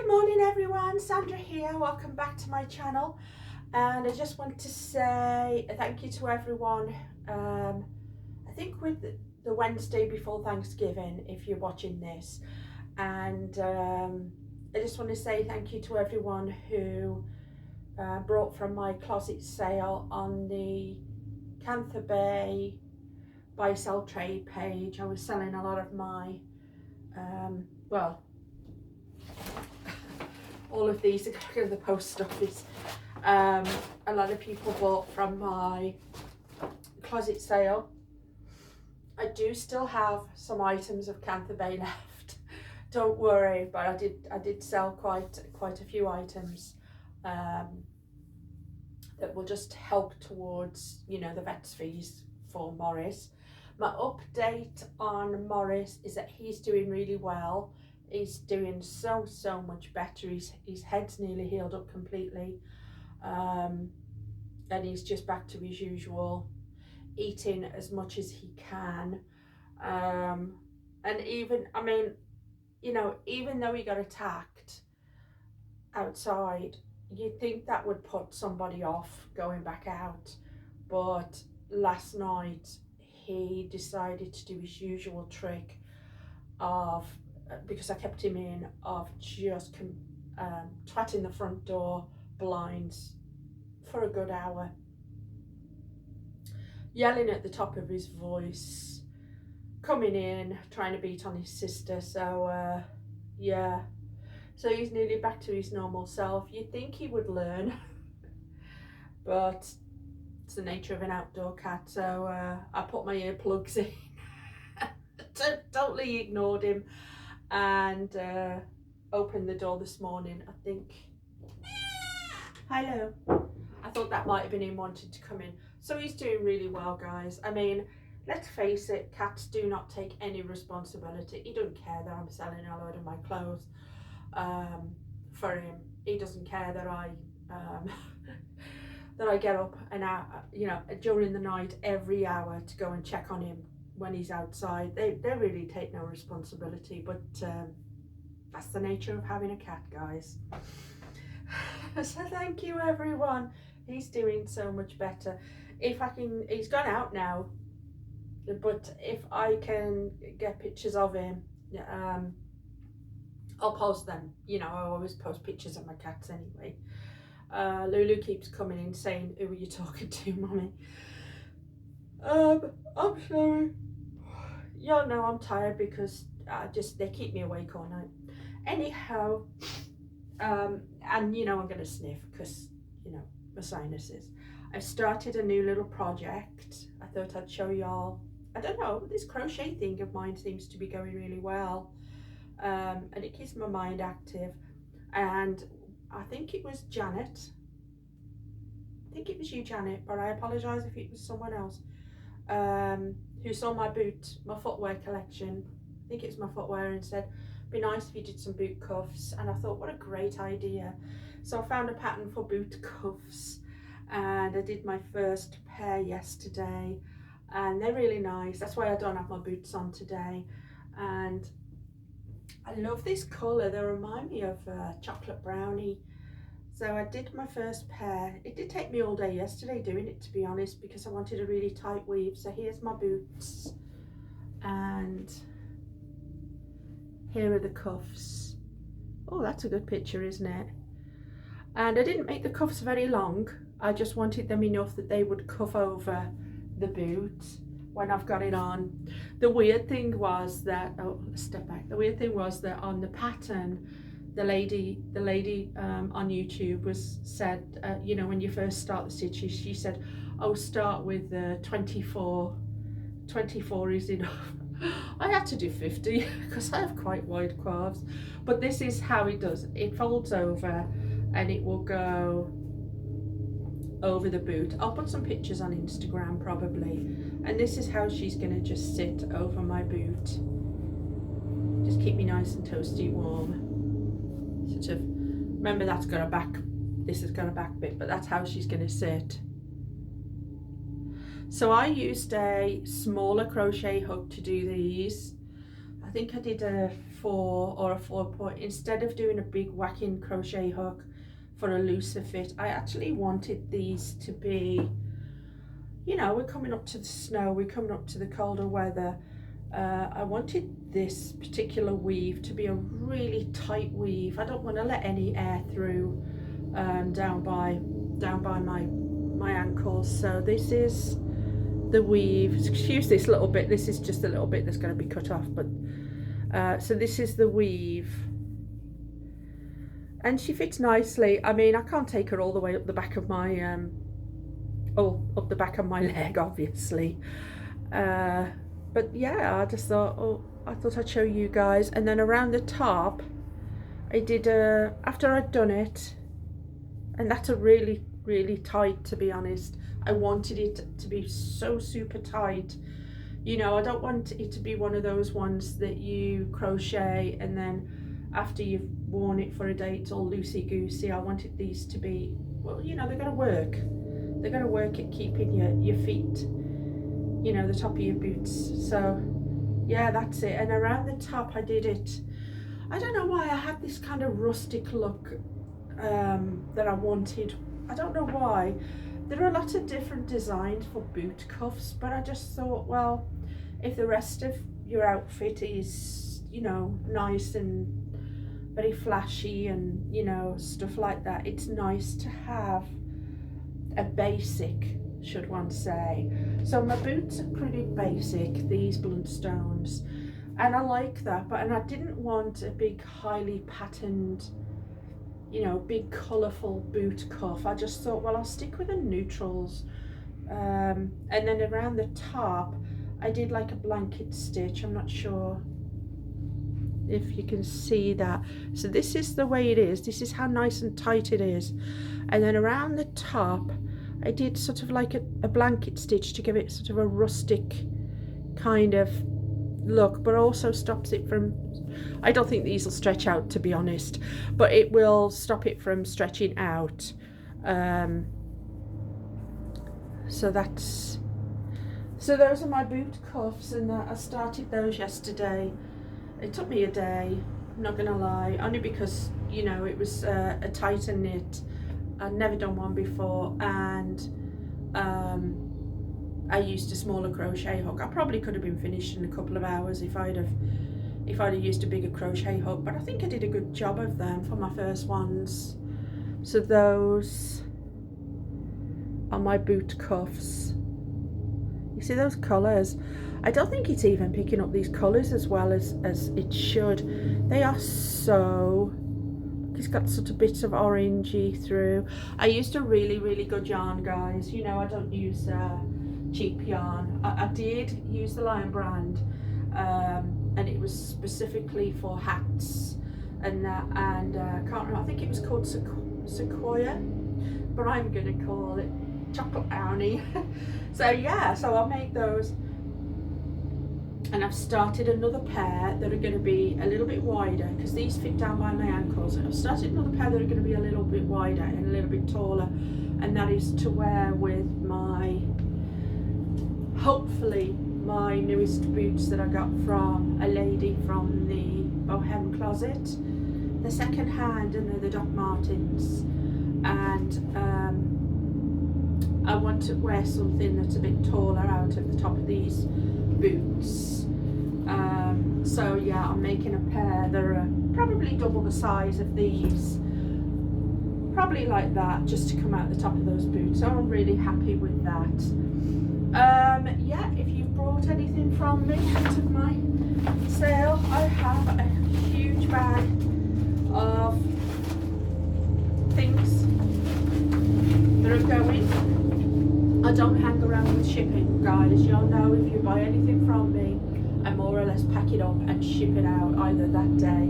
Good morning everyone, Sandra here, welcome back to my channel, and I just want to say thank you to everyone. I think with the Wednesday before Thanksgiving, if you're watching this, and I just want to say thank you to everyone who brought from my closet sale on the Cantha Bay buy sell trade page. I was selling a lot of my well, all of these are going to go to the post office. A lot of people bought from my closet sale. I do still have some items of Cantha Bay left. Don't worry, but I did sell quite a few items that will just help towards, you know, the vet's fees for Morris. My update on Morris is that he's doing really well. He's doing so much better. His head's nearly healed up completely, and he's just back to his usual, eating as much as he can, and even, I mean, you know, even though he got attacked outside, you'd think that would put somebody off going back out, but last night he decided to do his usual trick of, because I kept him in, of just twatting the front door blinds for a good hour, yelling at the top of his voice, coming in, trying to beat on his sister. So yeah, so he's nearly back to his normal self. You'd think he would learn, but it's the nature of an outdoor cat. So I put my earplugs in, totally ignored him, and opened the door this morning. I think, hello, I thought that might have been him wanting to come in. So he's doing really well, guys. I mean, let's face it, cats do not take any responsibility. He doesn't care that I'm selling a load of my clothes for him. He doesn't care that I that I get up and out, you know, during the night every hour to go and check on him when he's outside. They really take no responsibility, but that's the nature of having a cat, guys. So thank you everyone. He's doing so much better. If I can, he's gone out now, but if I can get pictures of him, I'll post them. You know, I always post pictures of my cats anyway. Lulu keeps coming in saying, "Who are you talking to, Mummy?" I'm sorry. Y'all know I'm tired because they keep me awake all night. Anyhow, and you know I'm gonna sniff because, you know, my sinuses. I've started a new little project. I thought I'd show y'all. I don't know, this crochet thing of mine seems to be going really well, and it keeps my mind active. And I think it was Janet. I think it was you, Janet, but I apologise if it was someone else, who saw my footwear collection. I think it was my footwear, and said, "Be nice if you did some boot cuffs." And I thought, what a great idea. So I found a pattern for boot cuffs, and I did my first pair yesterday, and they're really nice. That's why I don't have my boots on today. And I love this colour. They remind me of chocolate brownie. So I did my first pair. It did take me all day yesterday doing it, to be honest, because I wanted a really tight weave. So here's my boots, and here are the cuffs. Oh, that's a good picture, isn't it? And I didn't make the cuffs very long. I just wanted them enough that they would cuff over the boot when I've got it on. The weird thing was that, oh, step back. The weird thing was that on the pattern, the lady on YouTube said, you know, when you first start the stitches, she said, oh, start with 24 is enough. I had to do 50 because I have quite wide calves, but this is how it does. It folds over and it will go over the boot. I'll put some pictures on Instagram probably, and this is how she's gonna just sit over my boot, just keep me nice and toasty warm. Sort of, remember that's got a back, this has got a back bit, but that's how she's gonna sit. So I used a smaller crochet hook to do these. I think I did a 4 or a 4 point. Instead of doing a big whacking crochet hook for a looser fit, I actually wanted these to be, you know, we're coming up to the snow, we're coming up to the colder weather. I wanted this particular weave to be a really tight weave. I don't want to let any air through down by my ankles. So this is the weave. Excuse this little bit, this is just a little bit that's going to be cut off, but so this is the weave, and she fits nicely. I mean, I can't take her all the way up the back of my up the back of my leg, obviously, but yeah, I just thought, I thought I'd show you guys. And then around the top I did after I'd done it, and that's a really tight, to be honest. I wanted it to be so super tight. You know, I don't want it to be one of those ones that you crochet and then after you've worn it for a day it's all loosey-goosey. I wanted these to be, well, you know, they're going to work. They're going to work at keeping your feet, you know, the top of your boots. So yeah, that's it. And around the top I did it, I don't know why I had this kind of rustic look that I wanted. I don't know why. There are a lot of different designs for boot cuffs, but I just thought, well, if the rest of your outfit is, you know, nice and very flashy and, you know, stuff like that, it's nice to have a basic, should one say. So my boots are pretty basic, these Bluntstones, and I like that, but, and I didn't want a big highly patterned, you know, big colourful boot cuff. I just thought, well, I'll stick with the neutrals. And then around the top I did like a blanket stitch. I'm not sure if you can see that. So this is the way it is. This is how nice and tight it is. And then around the top I did sort of like a blanket stitch to give it sort of a rustic kind of look, but also stops it from, I don't think these will stretch out, to be honest, but it will stop it from stretching out. So those are my boot cuffs, and I started those yesterday. It took me a day, I'm not gonna lie, only because, you know, it was a tighter knit. I'd never done one before, and I used a smaller crochet hook. I probably could have been finished in a couple of hours if I'd have used a bigger crochet hook, but I think I did a good job of them for my first ones. So those are my boot cuffs. You see those colours? I don't think it's even picking up these colours as well as it should. They are so, it's got sort of bits of orangey through. I used a really good yarn, guys. You know, I don't use cheap yarn. I did use the Lion brand, and it was specifically for hats and that, and can't remember, I think it was called Sequoia, but I'm gonna call it Chocolate Brownie. So yeah, so I'll make those, and I've started another pair that are going to be a little bit wider because these fit down by my ankles. I've started another pair that are going to be a little bit wider and a little bit taller, and that is to wear with my, hopefully, my newest boots that I got from a lady from the Bohem Closet. They're second hand and they're the Doc Martens, and I want to wear something that's a bit taller out at the top of these boots. So yeah, I'm making a pair that are probably double the size of these, probably like that, just to come out the top of those boots. So I'm really happy with that. Yeah, if you've brought anything from me out of my sale, I have a huge bag of things that are going. I don't hang around with shipping, guys. You'll know if you buy anything from me, I more or less pack it up and ship it out either that day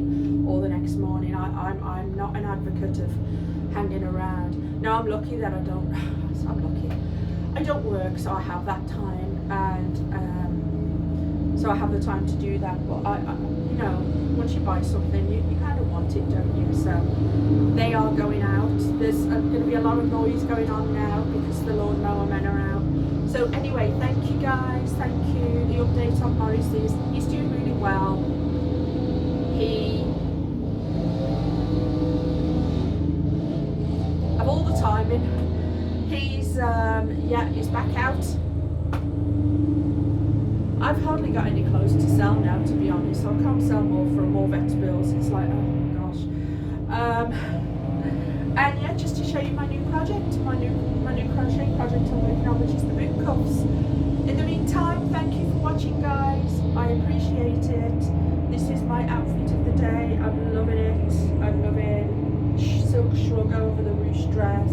or the next morning. I'm not an advocate of hanging around. Now I'm lucky that I don't. I'm lucky. I don't work, so I have that time, and so I have the time to do that. But I you know, once you buy something, you kind of want it, don't you? So they are going out. There's going to be a lot of noise going on now because the lawnmower men are out. So anyway, thank you guys, thank you. The update on Morris is he's doing really well. back out. I've hardly got any clothes to sell now, to be honest, so I can't sell more for more vet bills. It's like, oh my gosh. And yeah, just to show you my new project, my new crochet project I'm working on, which is the boot cuffs. In the meantime, thank you for watching, guys. I appreciate it. This is my outfit of the day. I'm loving it. I'm loving silk shrug over the ruche dress.